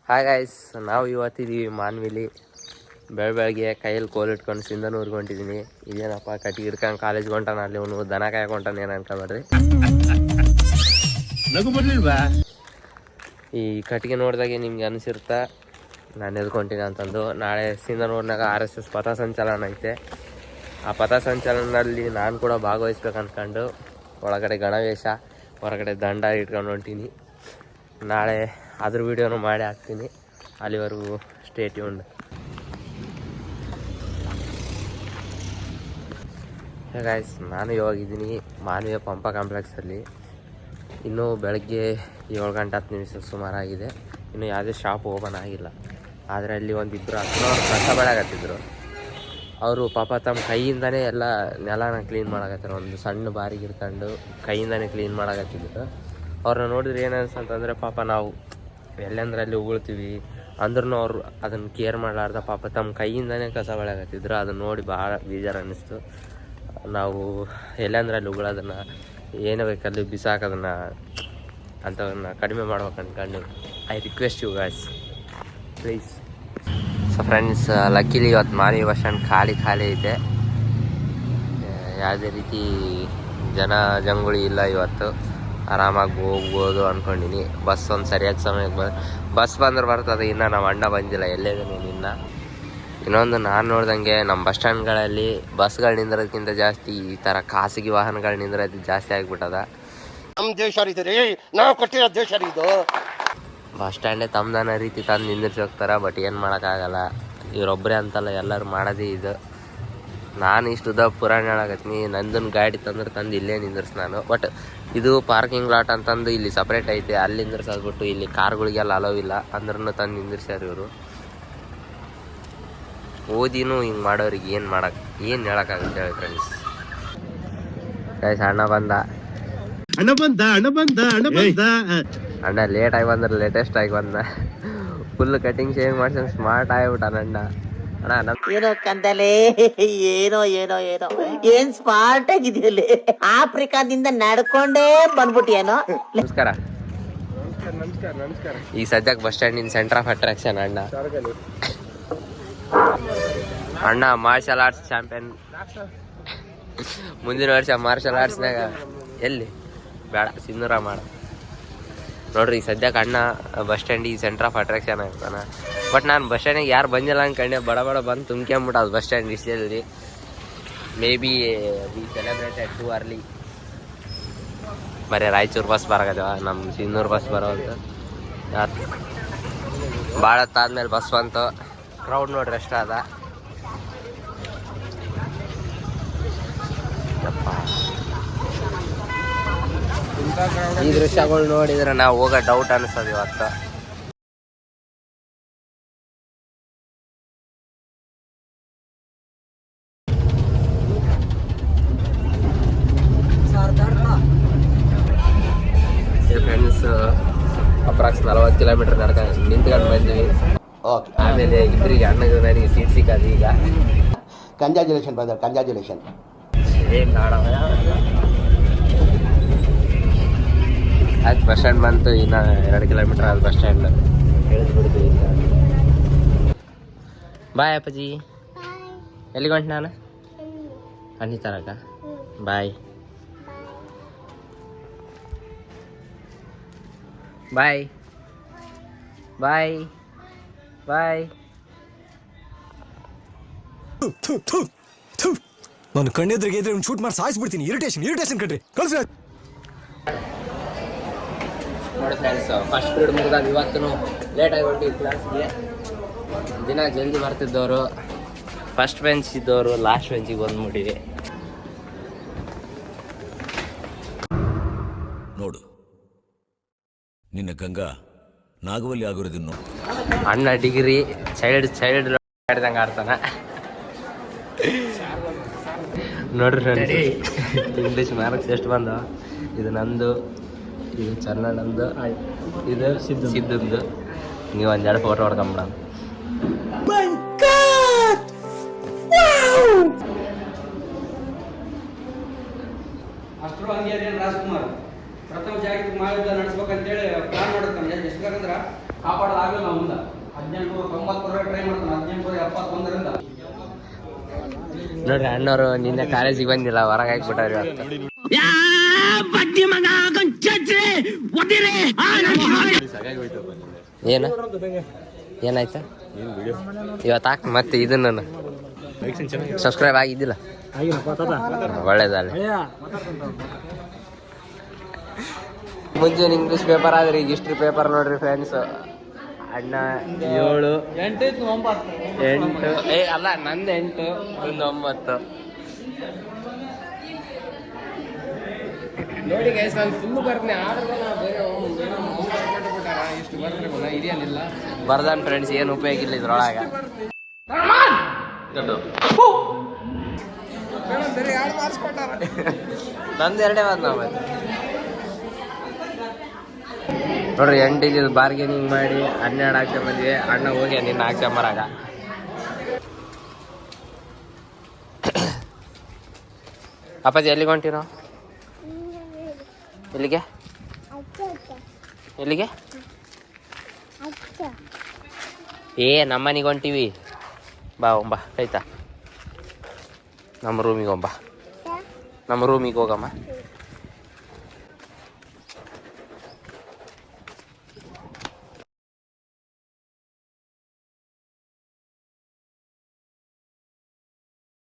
Hi guys, ನಾವು ಇವತ್ತಿದ್ದೀವಿ ಮಾನ್ವಿಲಿ. ಬೆಳಗ್ಗೆ ಕೈಯಲ್ಲಿ ಕೋಲ್ ಇಟ್ಕೊಂಡು ಸಿಂಧನೂರ್ಗೆ ಹೊಂಟಿದ್ದೀನಿ. ಇದೇನಪ್ಪ ಕಟ್ಟಿಗೆ ಹಿಡ್ಕೊಂಡು ಕಾಲೇಜ್ಗೆ ಹೊಂಟಾನ, ಅಲ್ಲಿ ಅವನು ದನ ಕಾಯ್ಕೊಂಟಾನ ಏನು ಅನ್ಕೊಬೇಡ್ರಿ. ನಗು ಬರ್ಲಿಲ್ವಾ? ಈ ಕಟ್ಟಿಗೆ ನೋಡಿದಾಗೆ ನಿಮ್ಗೆ ಅನಿಸಿರ್ತಾ ನಾನು ಎದ್ಕೊಂತೀನಿ ಅಂತಂದು. ನಾಳೆ ಸಿಂಧನೂರ್ನಾಗ RSS ಪಥಸಂಚಲನ ಐತೆ. ಆ ಪಥಸಂಚಲನದಲ್ಲಿ ನಾನು ಕೂಡ ಭಾಗವಹಿಸ್ಬೇಕು ಅಂದ್ಕೊಂಡು ಒಳಗಡೆ ಗಣವೇಶ, ಹೊರಗಡೆ ದಂಡ ಇಟ್ಕೊಂಡು ಹೊಂಟೀನಿ. ನಾಳೆ ಅದ್ರ ವಿಡಿಯೋನು ಮಾಡಿ ಹಾಕ್ತೀನಿ. ಅಲ್ಲಿವರೆಗೂ ಸ್ಟೇ ಟ್ಯೂನ್ಡ್. ಗೈಸ್, ನಾನು ಇವಾಗಿದ್ದೀನಿ ಮಾನ್ವಿಯ ಪಂಪ ಕಾಂಪ್ಲೆಕ್ಸಲ್ಲಿ. ಇನ್ನೂ ಬೆಳಗ್ಗೆ 7 ಗಂಟೆ 10 ನಿಮಿಷ ಸುಮಾರಾಗಿದೆ. ಇನ್ನೂ ಯಾವುದೇ ಶಾಪ್ ಓಪನ್ ಆಗಿಲ್ಲ. ಆದರೆ ಅಲ್ಲಿ ಒಂದಿಬ್ಬರು ಅಕ್ಕನವ್ರು ಕಸ ಬೆಳಗತ್ತಿದ್ರು. ಅವರು ಪಾಪ ತಮ್ಮ ಕೈಯಿಂದನೇ ಎಲ್ಲ ನೆಲನ ಕ್ಲೀನ್ ಮಾಡಕತ್ತಾರೆ. ಒಂದು ಸಣ್ಣ ಬಾರಿಗೆ ಇಟ್ಕೊಂಡು ಕೈಯಿಂದನೇ ಕ್ಲೀನ್ ಮಾಡಕತ್ತಿದ್ರು. ಅವ್ರನ್ನ ನೋಡಿದ್ರೆ ಏನು ಅನ್ಸಂತಂದರೆ, ಪಾಪ ನಾವು ಎಲ್ಲೆಂದ್ರಲ್ಲಿ ಉಗುಳ್ತೀವಿ ಅಂದ್ರೂ ಅವ್ರು ಅದನ್ನು ಕೇರ್ ಮಾಡಲಾರ್ದ ಪಾಪ ತಮ್ಮ ಕೈಯಿಂದನೇ ಕಸ ಬೆಳಗತ್ತಿದ್ರು. ಅದನ್ನು ನೋಡಿ ಭಾಳ ಬೇಜಾರು ಅನ್ನಿಸ್ತು. ನಾವು ಎಲ್ಲೆಂದ್ರಲ್ಲಿ ಉಗುಳೋದನ್ನು, ಏನೇ ಬೇಕಲ್ಲಿ ಬಿಸಾಕೋದನ್ನು ಅಂಥವನ್ನ ಕಡಿಮೆ ಮಾಡ್ಬೇಕು ಅಂದ್ಕೊಂಡು I request you guys, please. So friends, luckily ಇವತ್ತು ಮಾನ್ವಿ ಬಸ್ ಸ್ಟ್ಯಾಂಡ್ ಖಾಲಿ ಐತೆ. ಯಾವುದೇ ರೀತಿ ಜಂಗುಳಿ ಇಲ್ಲ ಇವತ್ತು. ಆರಾಮಾಗಿ ಹೋಗ್ಬೋದು ಅಂದ್ಕೊಂಡಿನಿ. ಬಸ್ ಒಂದು ಸರಿಯಾದ ಸಮಯಕ್ಕೆ ಬಸ್ ಬಂದ್ರೆ ಬರ್ತದೆ. ಇನ್ನು ನಮ್ಮ ಅಣ್ಣ ಬಂದಿಲ್ಲ, ಎಲ್ಲೇದೇನೆ ನಿನ್ನ. ಇನ್ನೊಂದು ನಾನು ನೋಡ್ದಂಗೆ ನಮ್ಮ ಬಸ್ ಸ್ಟ್ಯಾಂಡ್ಗಳಲ್ಲಿ ಬಸ್ಗಳು ನಿಂದ್ರೋದಕ್ಕಿಂತ ಜಾಸ್ತಿ ಈ ಥರ ಖಾಸಗಿ ವಾಹನಗಳು ನಿಂದ್ರೋದು ಜಾಸ್ತಿ ಆಗಿಬಿಟ್ಟದ. ನಮ್ಮ ದೇಶ ರೀ, ನಾವು ಕೊಟ್ಟಿರೋ ದೇಶ ಇದು. ಬಸ್ ಸ್ಟ್ಯಾಂಡೇ ತಮ್ಮದನ್ನ ರೀತಿ ತಂದು ನಿಂದಿರ್ಸಿ ಹೋಗ್ತಾರೆ. ಬಟ್ ಏನು ಮಾಡೋಕ್ಕಾಗಲ್ಲ, ಇವರೊಬ್ಬರೇ ಅಂತಲ್ಲ, ಎಲ್ಲರೂ ಮಾಡೋದೇ ಇದು. ನಾನು ಇಷ್ಟುದ ಪುರಾಣ ಹೇಳಕತ್ತೀನಿ. ನಂದೊಂದು ಗಾಡಿ ತಂದು ಇಲ್ಲೇ ನಿಂದಿರ್ಸಿ ನಾನು. ಬಟ್ ಇದು ಪಾರ್ಕಿಂಗ್ ಲಾಟ್ ಅಂತಂದು ಇಲ್ಲಿ ಸಪ್ರೇಟ್ ಐತೆ. ಅಲ್ಲಿ ನಿಂದಿರ್ಸೋದ್ಬಿಟ್ಟು ಇಲ್ಲಿ ಕಾರ್ಗಳಿಗೆಲ್ಲ ಅಲೋವ್ ಇಲ್ಲ ಅಂದ್ರೂ ತಂದು ನಿಂದಿರ್ಸ್ಯಾರ ಇವರು. ಓದಿನೂ ಹಿಂಗೆ ಮಾಡೋರಿಗೆ ಏನು ಹೇಳೋಕ್ಕಾಗುತ್ತೆ ಹೇಳಿ ಫ್ರೆಂಡ್ಸ್. ಗೈಸ್, ಅಣ್ಣ ಬಂದ. ಅಣ್ಣ ಲೇಟಾಗಿ ಬಂದ್ರೆ ಲೇಟೆಸ್ಟ್ ಆಗಿ ಬಂದ. ಫುಲ್ ಕಟಿಂಗ್ ಶೇವಿಂಗ್ ಮಾಡ್ಸಂಗೆ ಸ್ಮಾರ್ಟ್ ಆಗಿಬಿಟ್ಟ ಅಣ್ಣ. ಏನೋ ಕಂದಲೆ, ಏನೋ ಏನೋ ಏನೋ ಏನ್ ಸ್ಮಾರ್ಟ್ ಆಗಿದೆಯಲ್ಲಿ. ಆಫ್ರಿಕಾದಿಂದ ನಡ್ಕೊಂಡೇ ಬಂದ್ಬಿಟ್ಟಿಯೇನೋ. ನಮಸ್ಕಾರ. ಈ ಸದ್ಯಕ್ಕೆ ಬಸ್ ಸ್ಟ್ಯಾಂಡಿನ ಸೆಂಟರ್ ಆಫ್ ಅಟ್ರಾಕ್ಷನ್ ಅಣ್ಣ. ಅಣ್ಣ ಮಾರ್ಷಲ್ ಆರ್ಟ್ಸ್ ಚಾಂಪಿಯನ್. ಮುಂದಿನ ವರ್ಷ ಮಾರ್ಷಲ್ ಆರ್ಟ್ಸ್ನಾಗ ಎಲ್ಲಿ ಬೇಡ, ಸಿಂಧೂರ ಮಾಡ ನೋಡ್ರಿ. ಈ ಸದ್ಯಕ್ಕೆ ಅಣ್ಣ ಬಸ್ ಸ್ಟ್ಯಾಂಡ್ ಈ ಸೆಂಟರ್ ಆಫ್ ಅಟ್ರಾಕ್ಷನ್ ಆಗ್ತಾನೆ. ಬಟ್ ನಾನು ಬಸ್ ಸ್ಟ್ಯಾಂಡಿಗೆ ಯಾರು ಬಂದಿಲ್ಲ ಅಂದ್ಕೊಂಡೆ. ಬಡ ಬಂದು ತುಂಬ್ಕೊಂಬಿಟ್ಟು ಅದು ಬಸ್ ಸ್ಟ್ಯಾಂಡ್ ಇಷ್ಟಲ್ಲಿ. May be we celebrated too early. ಬರೀ ರಾಯಚೂರು ಬಸ್ ಬರಾಗದವ, ನಮ್ಮ ಸಿಂಧೂರು ಬಸ್ ಬರೋವಂತ. ಭಾಳ ಹೊತ್ತಾದ್ಮೇಲೆ ಬಸ್ ಬಂತು. ಕ್ರೌಡ್ ನೋಡ್ರಿ ಎಷ್ಟು ಅದ. ಈ ದೃಶ್ಯಗಳು ನೋಡಿದ್ರೆ ನಾವು ಹೋಗೋ ಡೌಟ್ ಅನಿಸ್ತದೆ ಇವತ್ತು. ಫ್ರೆಂಡ್ಸ್, ಅಪ್ರಾಕ್ಸ್ 40 ಕಿಲೋಮೀಟರ್ ನಿಂತ್ಕೊಂಡು ಬಂದ್ವಿ. ಆಮೇಲೆ ಇಬ್ಬರಿಗೆ ಅಣ್ಣಗೆ ನನಗೆ ಸೀಟ್ ಸಿಕ್ಕದು. ಈಗ ಕಂಗ್ರ್ಯಾಚುಲೇಷನ್ ಬ್ರದರ್, ಕಂಗ್ರ್ಯಾಚುಲೇಷನ್. ಆಯ್ತು, ಬಸ್ ಸ್ಟ್ಯಾಂಡ್ ಬಂತು. ಇನ್ನು 2 ಕಿಲೋಮೀಟರ್ ಆದ ಬಸ್ ಸ್ಟ್ಯಾಂಡ್ ಹೇಳಿದ್ಬಿಡ್ತೀವಿ. ಬಾಯ್ ಅಪ್ಪಾಜಿ. ಎಲ್ಲಿಗೆ ಹೊಂಟು ನಾನು? ಅನ್ನಿ ತರಕ. ಬಾಯ್ ಬಾಯ್ ಬಾಯ್ ಬಾಯ್. ನಾನು ಕಣ್ಣೆದ್ರಿಗೆ ಇದ್ರೆ ಶೂಟ್ ಮಾಡಿ ಸಾಯಿಸ್ಬಿಡ್ತೀನಿ. ಇರಿಟೇಷನ್ ಕಣ್ರಿ, ಕಳ್ಸಿ. ನೋಡಿ ಫ್ರೆಂಡ್ಸ್, ಫಸ್ಟ್ ಪೀರಿಯಡ್ ಮುಗಿದಾಗ ಇವತ್ತು ಲೇಟಾಗಿ ಹೊಂಟಿವಿ ಕ್ಲಾಸ್ಗೆ. ದಿನ ಜಲ್ದಿ ಬರ್ತಿದ್ದವರು ಫಸ್ಟ್ ಬೆಂಚ್ ಇದ್ದವರು ಲಾಸ್ಟ್ ಬೆಂಚಿಗೆ ಬಂದ್ಬಿಟ್ಟಿವಿ. ನೋಡು, ನಿನ್ನ ಗಂಗಾ ನಾಗವಲ್ಲಿ ಆಗಿರೋದನ್ನು. ಅಣ್ಣ ಡಿಗ್ರಿ ಚೈಲ್ಡ್ ಆಡ್ದಂಗೆ ಆಡ್ತಾನ ನೋಡ್ರಿ. ಇಂಗ್ಲೀಷ್ ಮಾರ್ಕ್ಸ್ ಎಷ್ಟು ಬಂದ? ಇದು ನಂದು, ಇದು ಚನ್ನಣ್ಣಂದು, ಇದು ಸಿದ್ಧಂದು. ನೀವು ಒಂದೆರಡು ಫೋಟೋ ಹೊಡ್ಕೊಂಬಿಡ. ಅಷ್ಟರು ಹಂಗೆ ರಾಜ್ಕುಮಾರ್ ಪ್ರಥಮ ಜಾಗತಿಕ ಮಹಾಯುದ್ಧ ನಡೆಸ್ಬೇಕಂತೇಳಿ ಪ್ಲಾನ್ ಮಾಡಿರ್ತಾನೆ. ಎಷ್ಟು ಬೇಕಂದ್ರೆ ಕಾಪಾಡೋದಾಗಲ್ಲ ಮುಂದೆ 1890 ಟ್ರೈ ಮಾಡ್ತಾನೆ 1871ರಿಂದ. ನೋಡ್ರಿ ಅಣ್ಣವರು ನಿನ್ನೆ ಕಾಲೇಜಿಗೆ ಬಂದಿಲ್ಲ, ಹೊರಗೆ ಹಾಕ್ಬಿಟ್ಟಾರೆ ಇವತ್ತು. ಏನು ಏನಾಯ್ತಾ ಇವತ್ತು ಹಾಕ್ ಮತ್ತೆ ಇದನ್ನ ಸಬ್ಸ್ಕ್ರೈಬ್ ಆಗಿದ್ದಿಲ್ಲ, ಒಳ್ಳೇದಲ್ಲ. ಮುಂಚೆನೆ ಇಂಗ್ಲೀಷ್ ಪೇಪರ್ ಆದ್ರೆ ಈಗ ಹಿಸ್ಟ್ರಿ ಪೇಪರ್ ನೋಡ್ರಿ ಫ್ರೆಂಡ್ಸ್. ಅಣ್ಣ 7 8 ಅಲ್ಲ ನಂದು 8 ಒಂದು 9. ನೋಡಿ ಗೈಸ್ ನಾನು ಫುಲ್ಲು ಬರ್ತೀನಿ, ಆದ್ರೆ ಇಷ್ಟು ಬರ್ತಾರೆ ಇದೇನಿಲ್ಲ ಬರ್ದಾನ್ ಫ್ರೆಂಡ್ಸ್, ಏನು ಉಪಯೋಗ ಇಲ್ಲ ಇದ್ರೊಳಗೆ. ನಂದು 2 ಮಾತು ನಾವು ನೋಡ್ರಿ 8 ಬಾರ್ಗೇನಿಂಗ್ ಮಾಡಿ 12 ಹಾಕ್ಕೊಂಡ್ ಬಂದ್ವಿ. ಅಣ್ಣ ಹೋಗಿ ನಿನ್ನ ಹಾಕ್ಕೊಂಬರಾಗ. ಅಪ್ಪಾಜಿ ಎಲ್ಲಿಗೆ ಹೊಂಟಿರೋ? ಎಲ್ಲಿಗೆ ಎಲ್ಲಿಗೆ? ನಮ್ಮನಿಗೆ ಹೊಂಟಿವಿ. ಬಾ ಒಂಬ ಆಯ್ತಾ, ನಮ್ಮ ರೂಮಿಗೆ ಹೋಗಮ್ಮ, ನಮ್ಮ ರೂಮಿಗೆ ಹೋಗಮ್ಮ.